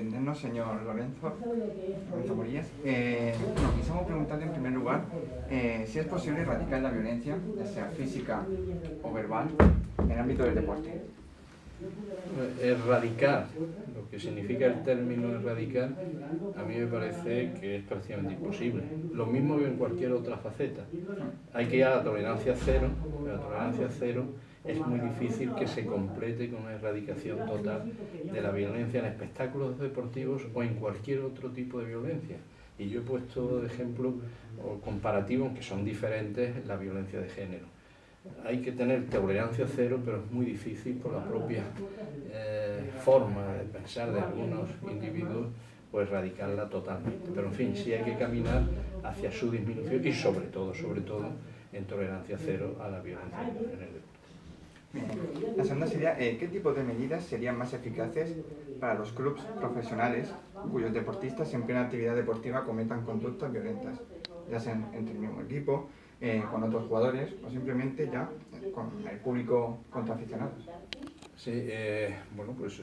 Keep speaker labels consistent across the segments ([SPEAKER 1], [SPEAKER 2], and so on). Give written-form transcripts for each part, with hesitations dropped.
[SPEAKER 1] atendernos, señor Lorenzo Morillas. Quisiéramos preguntarle en primer lugar si es posible erradicar la violencia, ya sea física o verbal, en el ámbito del deporte.
[SPEAKER 2] Erradicar, lo que significa el término erradicar, a mí me parece que es prácticamente imposible. Lo mismo que en cualquier otra faceta. Hay que ir a la tolerancia cero, pero la tolerancia cero es muy difícil que se complete con una erradicación total de la violencia en espectáculos deportivos o en cualquier otro tipo de violencia. Y yo he puesto de ejemplo comparativos que son diferentes la violencia de género. Hay que tener tolerancia cero, pero es muy difícil por la propia forma de pensar de algunos individuos, pues erradicarla totalmente. Pero en fin, sí hay que caminar hacia su disminución y sobre todo, en tolerancia cero a la violencia en el deporte.
[SPEAKER 1] Bien. La segunda sería, ¿qué tipo de medidas serían más eficaces para los clubes profesionales cuyos deportistas en plena actividad deportiva cometan conductas violentas, ya sea entre el mismo equipo, con otros jugadores o simplemente ya con el público contra aficionados?
[SPEAKER 2] Sí, bueno, pues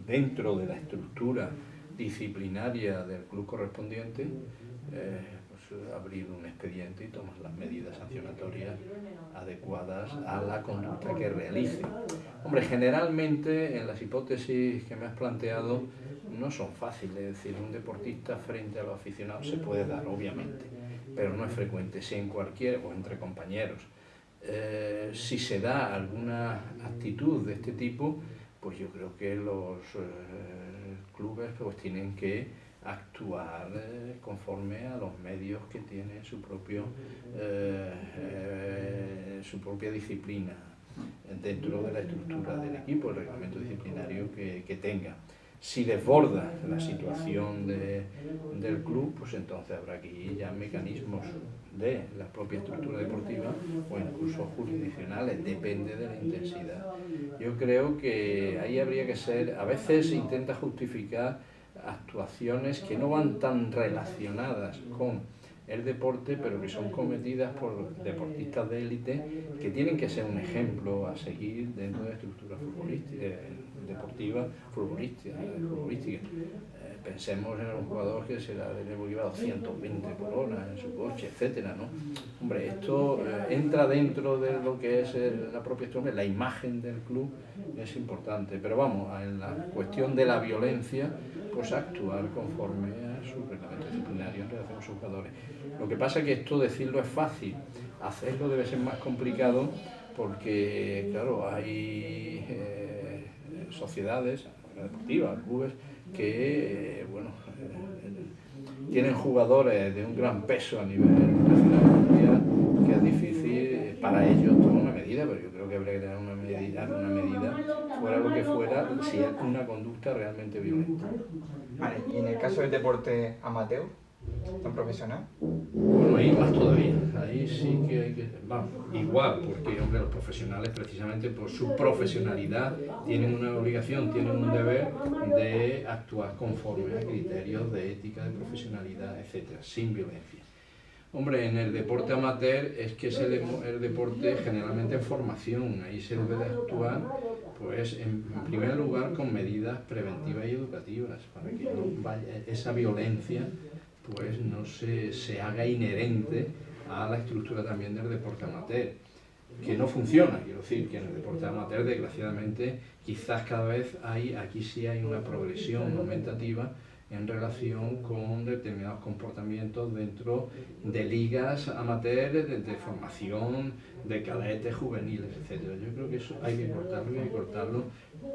[SPEAKER 2] dentro de la estructura disciplinaria del club correspondiente, pues abrir un expediente y tomar las medidas sancionatorias adecuadas a la conducta que realice. Hombre, generalmente en las hipótesis que me has planteado no son fáciles, es decir, un deportista frente a los aficionados se puede dar, obviamente, pero no es frecuente, si en cualquier, o entre compañeros. Si se da alguna actitud de este tipo, pues yo creo que los clubes pues tienen que actuar conforme a los medios que tiene su propia disciplina dentro de la estructura del equipo, el reglamento disciplinario que tenga. Si desborda la situación del club, pues entonces habrá aquí ya mecanismos de la propia estructura deportiva o incluso jurisdiccionales, depende de la intensidad. Yo creo que ahí habría que ser, a veces se intenta justificar actuaciones que no van tan relacionadas con el deporte, pero que son cometidas por deportistas de élite que tienen que ser un ejemplo a seguir dentro de la estructura deportiva futbolística. Pensemos en un jugador que se le ha llevado 120 por hora en su coche, etcétera, ¿no? Hombre, esto entra dentro de lo que es la propia estructura, la imagen del club es importante, pero vamos, en la cuestión de la violencia, pues actuar conforme a su reglamento disciplinario en relación a sus jugadores. Lo que pasa es que esto decirlo es fácil, hacerlo debe ser más complicado porque, claro, hay sociedades deportivas, clubes, que tienen jugadores de un gran peso a nivel nacional, que es difícil para ellos tomar una medida, pero yo creo que habría que tener una medida fuera lo que fuera, si es una conducta realmente violenta.
[SPEAKER 1] Vale, y en el caso del deporte amateur, no profesional.
[SPEAKER 2] Bueno, ahí más todavía, ahí sí que hay que, vamos, igual, porque hombre, los profesionales precisamente por su profesionalidad tienen una obligación, tienen un deber de actuar conforme a criterios de ética, de profesionalidad, etcétera, sin violencia. Hombre, en el deporte amateur es que es el deporte generalmente en formación, ahí se debe de actuar, pues en primer lugar con medidas preventivas y educativas, para que no vaya, esa violencia pues no se haga inherente a la estructura también del deporte amateur, que no funciona, quiero decir, que en el deporte amateur desgraciadamente quizás cada vez aquí sí hay una progresión aumentativa en relación con determinados comportamientos dentro de ligas amateur, de formación, de cadetes juveniles, etc. Yo creo que eso hay que cortarlo y hay que cortarlo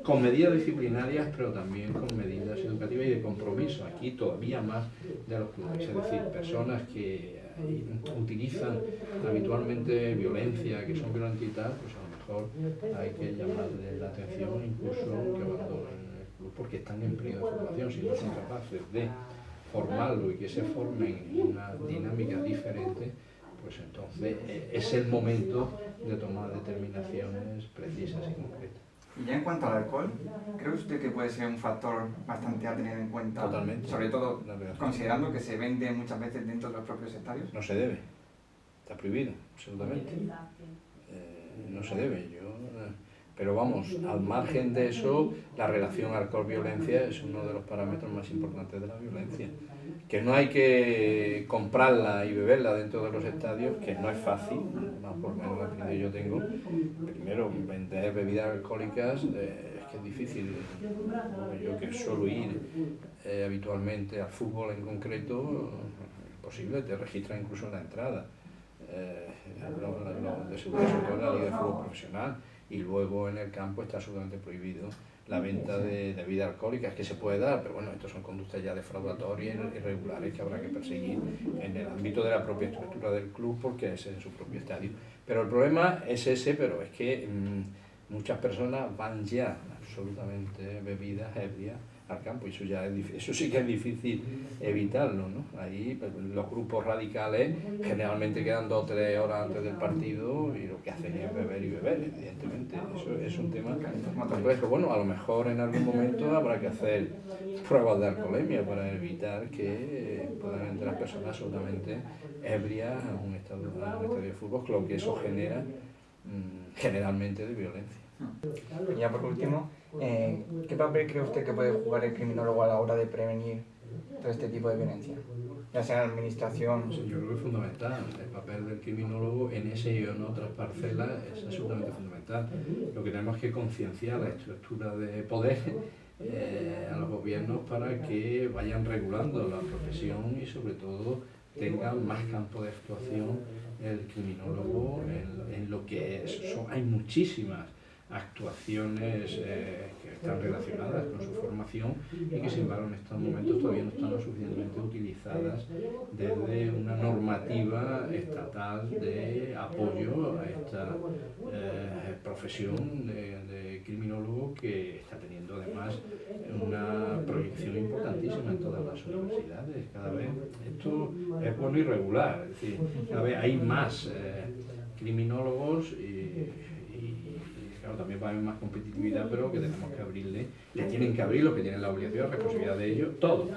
[SPEAKER 2] con medidas disciplinarias, pero también con medidas educativas y de compromiso, aquí todavía más de los clubes, es decir, personas que utilizan habitualmente violencia, que son violentas y tal, pues a lo mejor hay que llamarles la atención, incluso que abandonen el club porque están en periodo de formación. Si no son capaces de formarlo y que se formen en una dinámica diferente, pues entonces es el momento de tomar determinaciones precisas y concretas.
[SPEAKER 1] Y ya en cuanto al alcohol, ¿cree usted que puede ser un factor bastante a tener en cuenta?
[SPEAKER 2] Totalmente.
[SPEAKER 1] Sobre todo considerando que se vende muchas veces dentro de los propios estadios.
[SPEAKER 2] No se debe, está prohibido, absolutamente. No se debe. Pero vamos, al margen de eso, la relación alcohol-violencia es uno de los parámetros más importantes de la violencia. Que no hay que comprarla y beberla dentro de los estadios, que no es fácil, más por lo menos la experiencia que yo tengo. Primero, vender bebidas alcohólicas es que es difícil. Yo que suelo ir habitualmente al fútbol en concreto, es posible, te registran incluso en la entrada. De seguridad, sobre todo en la liga de fútbol profesional, y luego en el campo está absolutamente prohibido la venta de bebidas alcohólicas, que se puede dar, pero bueno, estos son conductas ya defraudatorias e irregulares que habrá que perseguir en el ámbito de la propia estructura del club, porque ese es su propio estadio. Pero el problema es ese, pero es que muchas personas van ya absolutamente bebidas, ebrias, al campo, y eso sí que es difícil evitarlo, ¿no? Ahí pues, los grupos radicales generalmente quedan 2 o 3 horas antes del partido y lo que hacen es beber y beber, evidentemente. Eso es un tema complejo. Bueno, a lo mejor en algún momento habrá que hacer pruebas de alcoholemia para evitar que puedan entrar personas absolutamente ebrias a un estadio de fútbol, lo que eso genera generalmente de violencia.
[SPEAKER 1] Y ya por último, ¿qué papel cree usted que puede jugar el criminólogo a la hora de prevenir todo este tipo de violencia? Ya sea en la administración...
[SPEAKER 2] Sí, yo creo que es fundamental. El papel del criminólogo en ese y en otras parcelas es absolutamente fundamental. Lo que tenemos es que concienciar la estructura de poder a los gobiernos para que vayan regulando la profesión y sobre todo tengan más campo de actuación el criminólogo en lo que es. Hay muchísimas actuaciones que están relacionadas con su formación y que sin embargo en estos momentos todavía no están lo suficientemente utilizadas desde una normativa estatal de apoyo a esta profesión de criminólogo, que está teniendo además una proyección importantísima en todas las universidades. Cada vez esto es bueno y regular, es decir, cada vez hay más criminólogos y claro, también va a haber más competitividad, pero que tenemos que abrirle, le tienen que abrir los que tienen la obligación, la responsabilidad de ellos, todos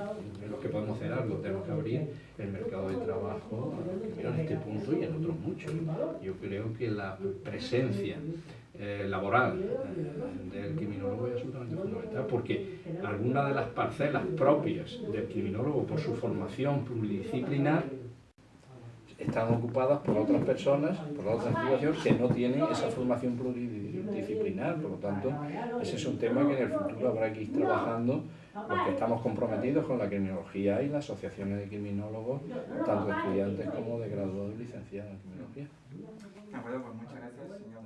[SPEAKER 2] los que podemos hacer algo, tenemos que abrir el mercado de trabajo en este punto y en otros muchos. Yo creo que la presencia laboral del criminólogo es absolutamente fundamental, porque algunas de las parcelas propias del criminólogo por su formación pluridisciplinar están ocupadas por otras personas, por otras instituciones que no tienen esa formación pluridisciplinar. Por lo tanto, ese es un tema que en el futuro habrá que ir trabajando, porque estamos comprometidos con la criminología y las asociaciones de criminólogos, tanto de estudiantes como de graduados y licenciados en criminología.
[SPEAKER 1] De acuerdo, pues muchas gracias, señor.